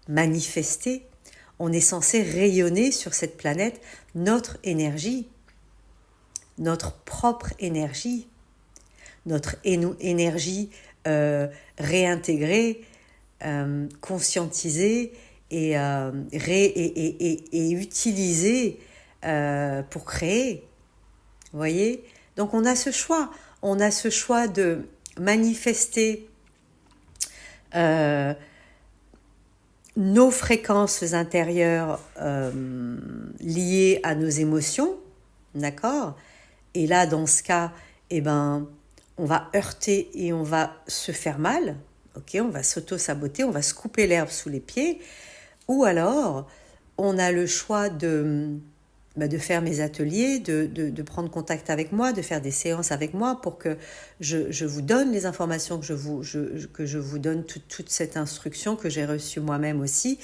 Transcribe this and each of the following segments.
manifester, on est censé rayonner sur cette planète notre énergie, notre propre énergie, notre énergie réintégrée, conscientisée et utilisée pour créer. Vous voyez? Donc on a ce choix. On a ce choix de manifester nos fréquences intérieures liées à nos émotions, d'accord? Et là, dans ce cas, eh ben, on va heurter et on va se faire mal, ok? On va s'auto-saboter, on va se couper l'herbe sous les pieds, ou alors on a le choix de faire mes ateliers, de prendre contact avec moi, de faire des séances avec moi pour que je vous donne les informations, que je vous donne toute cette instruction que j'ai reçue moi-même aussi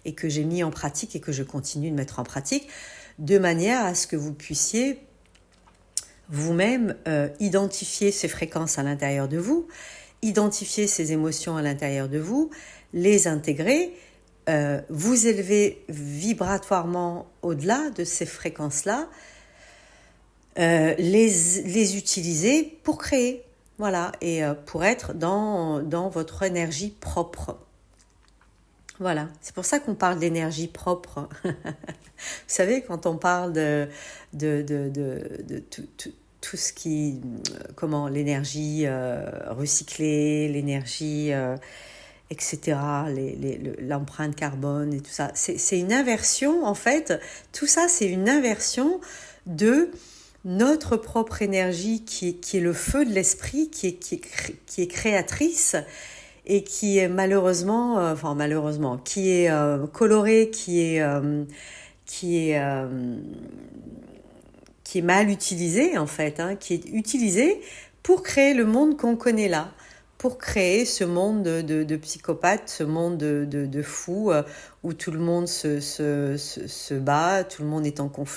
et que j'ai mis en pratique et que je continue de mettre en pratique, de manière à ce que vous puissiez vous-même identifier ces fréquences à l'intérieur de vous, identifier ces émotions à l'intérieur de vous, les intégrer, vous élever vibratoirement au-delà de ces fréquences-là, les utiliser pour créer, voilà, et pour être dans votre énergie propre. Voilà, c'est pour ça qu'on parle d'énergie propre. Vous savez, quand on parle de tout ce qui, l'énergie recyclée, l'énergie, etc., l'empreinte carbone et tout ça, c'est une inversion, en fait, tout ça, c'est une inversion de notre propre énergie qui est le feu de l'esprit, qui est créatrice, et qui est malheureusement, qui est coloré, qui est mal utilisé en fait, hein, qui est utilisé pour créer le monde qu'on connaît là, pour créer ce monde de psychopathes, ce monde de fous où tout le monde se bat, tout le monde est en conflit.